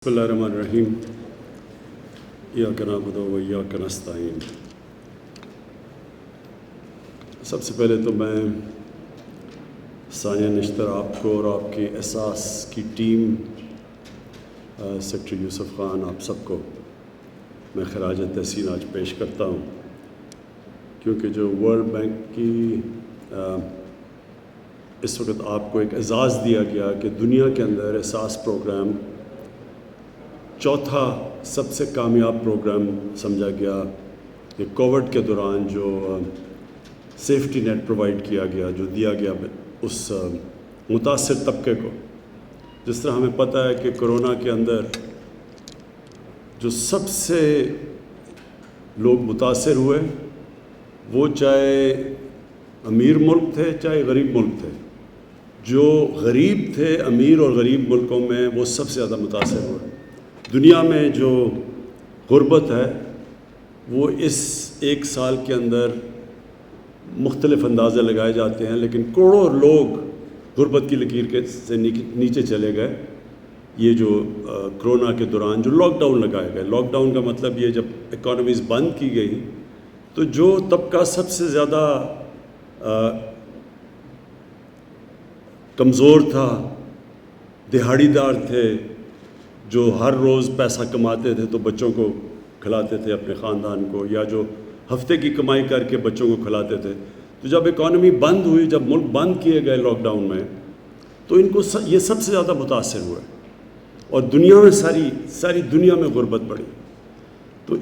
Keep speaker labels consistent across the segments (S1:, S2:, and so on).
S1: بسم اللہ الرحمن الرحیم ایاک نعبد و ایاک نستعین۔ سب سے پہلے تو میں ثانیہ نشتر آپ کو اور آپ کی احساس کی ٹیم، سیکٹری یوسف خان، آپ سب کو میں خراج تحسین آج پیش کرتا ہوں، کیونکہ جو ورلڈ بینک کی اس وقت آپ کو ایک اعزاز دیا گیا کہ دنیا کے اندر احساس پروگرام چوتھا سب سے کامیاب پروگرام سمجھا گیا، کہ کووڈ کے دوران جو سیفٹی نیٹ پرووائڈ کیا گیا، جو دیا گیا اس متاثر طبقے کو۔ جس طرح ہمیں پتہ ہے کہ کرونا کے اندر جو سب سے لوگ متاثر ہوئے، وہ چاہے امیر ملک تھے چاہے غریب ملک تھے، جو غریب تھے امیر اور غریب ملکوں میں وہ سب سے زیادہ متاثر ہوئے۔ دنیا میں جو غربت ہے وہ اس ایک سال کے اندر مختلف اندازے لگائے جاتے ہیں، لیکن کروڑوں لوگ غربت کی لکیر کے سے نیچے چلے گئے۔ یہ جو کرونا کے دوران جو لاک ڈاؤن لگائے گئے، لاک ڈاؤن کا مطلب یہ جب اکانومیز بند کی گئی تو جو طبقہ سب سے زیادہ کمزور تھا، دہاڑی دار تھے، جو ہر روز پیسہ کماتے تھے تو بچوں کو کھلاتے تھے، اپنے خاندان کو، یا جو ہفتے کی کمائی کر کے بچوں کو کھلاتے تھے، تو جب اکانومی بند ہوئی، جب ملک بند کیے گئے لاک ڈاؤن میں، تو ان کو یہ سب سے زیادہ متاثر ہوئے، اور دنیا میں ساری دنیا میں غربت بڑھی۔ تو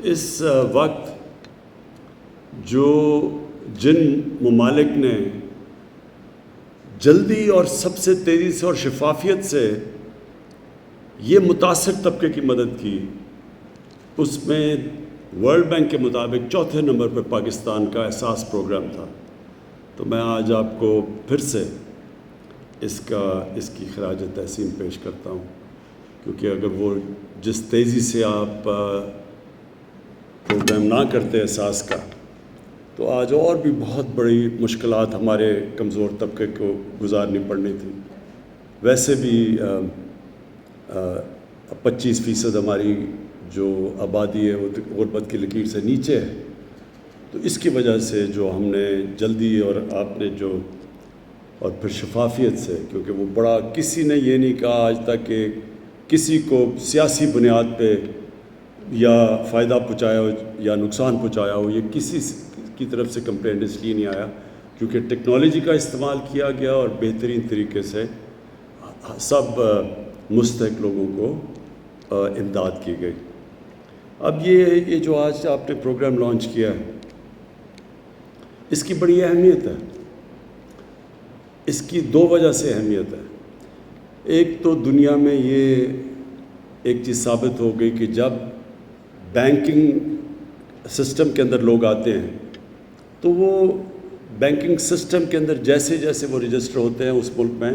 S1: اس وقت جو جن ممالک نے جلدی اور سب سے تیزی سے اور شفافیت سے یہ متاثر طبقے کی مدد کی، اس میں ورلڈ بینک کے مطابق چوتھے نمبر پر پاکستان کا احساس پروگرام تھا۔ تو میں آج آپ کو پھر سے اس کی خراج تحسین پیش کرتا ہوں، کیونکہ اگر وہ جس تیزی سے آپ پروگرام نہ کرتے احساس کا، تو آج اور بھی بہت بڑی مشکلات ہمارے کمزور طبقے کو گزارنی پڑنی تھی۔ ویسے بھی 25% ہماری جو آبادی ہے وہ غربت کی لکیر سے نیچے ہے، تو اس کی وجہ سے جو ہم نے جلدی اور آپ نے جو اور پھر شفافیت سے، کیونکہ وہ بڑا کسی نے یہ نہیں کہا آج تک کہ کسی کو سیاسی بنیاد پہ یا فائدہ پہنچایا ہو یا نقصان پہنچایا ہو، یہ کسی کی طرف سے کمپلینٹ اس لیے نہیں آیا کیونکہ ٹیکنالوجی کا استعمال کیا گیا اور بہترین طریقے سے سب مستحق لوگوں کو امداد کی گئی۔ اب یہ جو آج آپ نے پروگرام لانچ کیا ہے، اس کی بڑی اہمیت ہے۔ اس کی دو وجہ سے اہمیت ہے۔ ایک تو دنیا میں یہ ایک چیز ثابت ہو گئی کہ جب بینکنگ سسٹم کے اندر لوگ آتے ہیں تو وہ بینکنگ سسٹم کے اندر جیسے جیسے وہ رجسٹر ہوتے ہیں اس ملک میں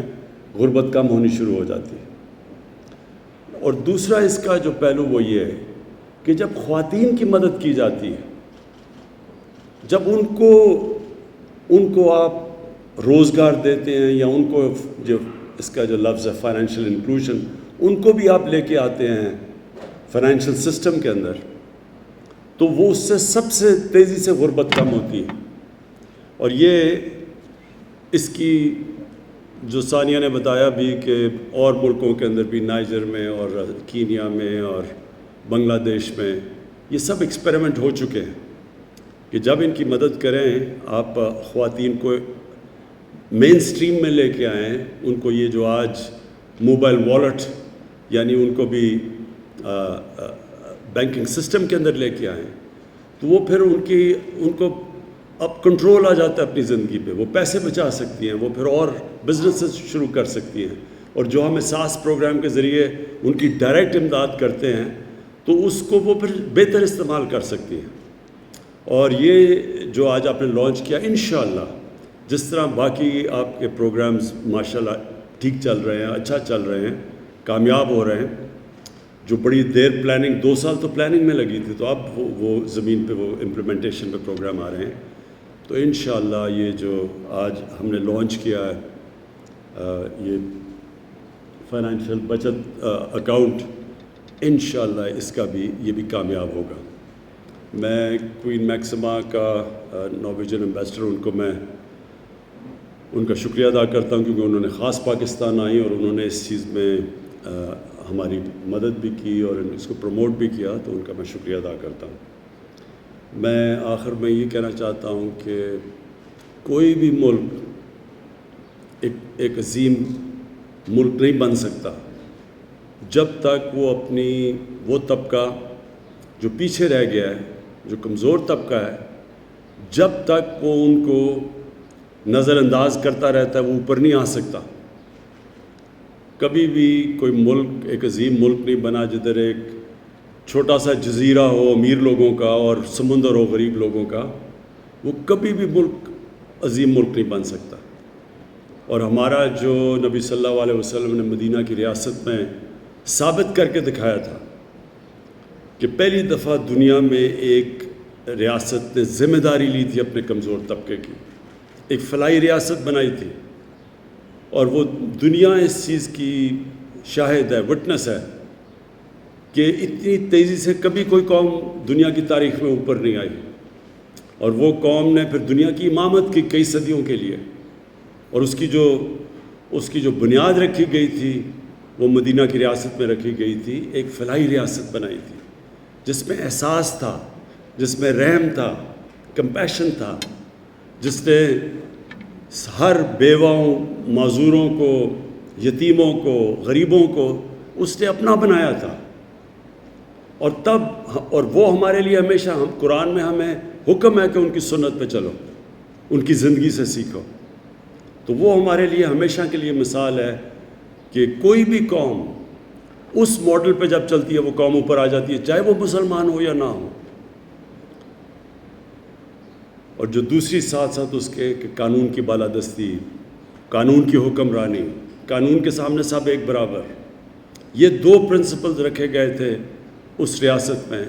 S1: غربت کم ہونی شروع ہو جاتی ہے۔ اور دوسرا اس کا جو پہلو وہ یہ ہے کہ جب خواتین کی مدد کی جاتی ہے، جب ان کو آپ روزگار دیتے ہیں، یا ان کو جو اس کا جو لفظ ہے فائنینشیل انکلوژن، ان کو بھی آپ لے کے آتے ہیں فائنینشیل سسٹم کے اندر، تو وہ اس سے سب سے تیزی سے غربت کم ہوتی ہے۔ اور یہ اس کی جو ثانیہ نے بتایا بھی کہ اور ملکوں کے اندر بھی، نائجر میں اور کینیا میں اور بنگلہ دیش میں، یہ سب ایکسپیریمنٹ ہو چکے ہیں کہ جب ان کی مدد کریں، آپ خواتین کو مین سٹریم میں لے کے آئیں، ان کو یہ جو آج موبائل والیٹ، یعنی ان کو بھی بینکنگ سسٹم کے اندر لے کے آئیں، تو وہ پھر ان کو اب کنٹرول آ جاتا ہے اپنی زندگی پہ، وہ پیسے بچا سکتی ہیں، وہ پھر اور بزنس شروع کر سکتی ہیں، اور جو ہم احساس پروگرام کے ذریعے ان کی ڈائریکٹ امداد کرتے ہیں تو اس کو وہ پھر بہتر استعمال کر سکتی ہیں۔ اور یہ جو آج آپ نے لانچ کیا، انشاءاللہ جس طرح باقی آپ کے پروگرامز ماشاءاللہ ٹھیک چل رہے ہیں، اچھا چل رہے ہیں، کامیاب ہو رہے ہیں، جو بڑی دیر پلاننگ 2 سال تو پلاننگ میں لگی تھی، تو اب وہ زمین پہ وہ امپلیمنٹیشن پہ پروگرام آ رہے ہیں، تو انشاءاللہ یہ جو آج ہم نے لانچ کیا ہے، یہ فائنینشیل بچت اکاؤنٹ انشاءاللہ اس کا بھی یہ بھی کامیاب ہوگا. میں کوئین میکسما کا نارویجن ایمبیسڈر میں ان کا شکریہ ادا کرتا ہوں کیونکہ انہوں نے خاص پاکستان آئی اور انہوں نے اس چیز میں ہماری مدد بھی کی اور اس کو پروموٹ بھی کیا, تو ان کا میں شکریہ ادا کرتا ہوں. میں آخر میں یہ کہنا چاہتا ہوں کہ کوئی بھی ملک ایک عظیم ملک نہیں بن سکتا جب تک وہ طبقہ جو پیچھے رہ گیا ہے, جو کمزور طبقہ ہے, جب تک وہ ان کو نظر انداز کرتا رہتا ہے وہ اوپر نہیں آ سکتا. کبھی بھی کوئی ملک ایک عظیم ملک نہیں بنا جدھر ایک چھوٹا سا جزیرہ ہو امیر لوگوں کا اور سمندر ہو غریب لوگوں کا. وہ کبھی بھی ملک عظیم ملک نہیں بن سکتا. اور ہمارا جو نبی صلی اللہ علیہ وسلم نے مدینہ کی ریاست میں ثابت کر کے دکھایا تھا کہ پہلی دفعہ دنیا میں ایک ریاست نے ذمہ داری لی تھی اپنے کمزور طبقے کی, ایک فلاحی ریاست بنائی تھی, اور وہ دنیا اس چیز کی شاہد ہے, وٹنس ہے کہ اتنی تیزی سے کبھی کوئی قوم دنیا کی تاریخ میں اوپر نہیں آئی. اور وہ قوم نے پھر دنیا کی امامت کی کئی صدیوں کے لیے, اور اس کی جو بنیاد رکھی گئی تھی وہ مدینہ کی ریاست میں رکھی گئی تھی. ایک فلاحی ریاست بنائی تھی جس میں احساس تھا, جس میں رحم تھا, کمپیشن تھا, جس نے ہر بیواؤں, معذوروں کو, یتیموں کو, غریبوں کو اس نے اپنا بنایا تھا. اور وہ ہمارے لیے ہمیشہ, قرآن میں ہمیں حکم ہے کہ ان کی سنت پہ چلو, ان کی زندگی سے سیکھو. تو وہ ہمارے لیے ہمیشہ کے لیے مثال ہے کہ کوئی بھی قوم اس ماڈل پہ جب چلتی ہے وہ قوم اوپر آ جاتی ہے, چاہے وہ مسلمان ہو یا نہ ہو. اور جو دوسری ساتھ اس کے کہ قانون کی بالادستی, قانون کی حکمرانی, قانون کے سامنے سب ایک برابر, یہ دو پرنسپلز رکھے گئے تھے اس ریاست میں.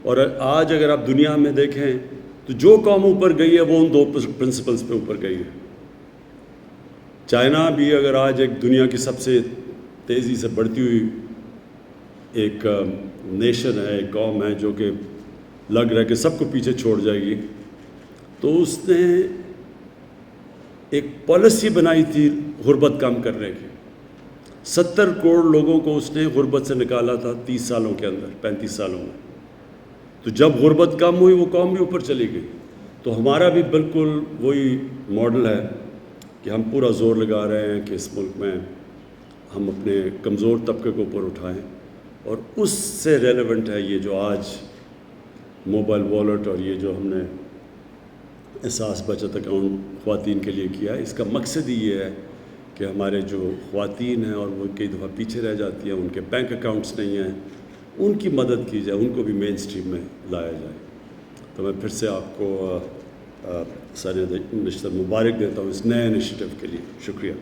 S1: اور آج اگر آپ دنیا میں دیکھیں تو جو قوم اوپر گئی ہے وہ ان دو پرنسپلز پہ اوپر گئی ہے. چائنا بھی اگر آج ایک دنیا کی سب سے تیزی سے بڑھتی ہوئی ایک نیشن ہے, ایک قوم ہے جو کہ لگ رہا ہے کہ سب کو پیچھے چھوڑ جائے گی, تو اس نے ایک پالیسی بنائی تھی غربت کم کرنے کی. 70 کروڑ لوگوں کو اس نے غربت سے نکالا تھا 30 سالوں کے اندر, 35 سالوں میں. تو جب غربت کم ہوئی وہ قوم بھی اوپر چلی گئی. تو ہمارا بھی بالکل وہی ماڈل ہے کہ ہم پورا زور لگا رہے ہیں کہ اس ملک میں ہم اپنے کمزور طبقے کو اوپر اٹھائیں. اور اس سے ریلیونٹ ہے یہ جو آج موبائل والیٹ اور یہ جو ہم نے احساس بچت اکاؤنٹ خواتین کے لیے کیا ہے. اس کا مقصد ہی یہ ہے کہ ہمارے جو خواتین ہیں اور وہ کئی دفعہ پیچھے رہ جاتی ہیں, ان کے بینک اکاؤنٹس نہیں ہیں, ان کی مدد کی جائے, ان کو بھی مین سٹریم میں لایا جائے. تو میں پھر سے آپ کو سارے نشتر مبارک دیتا ہوں اس نئے انیشیٹو کے لیے. شکریہ.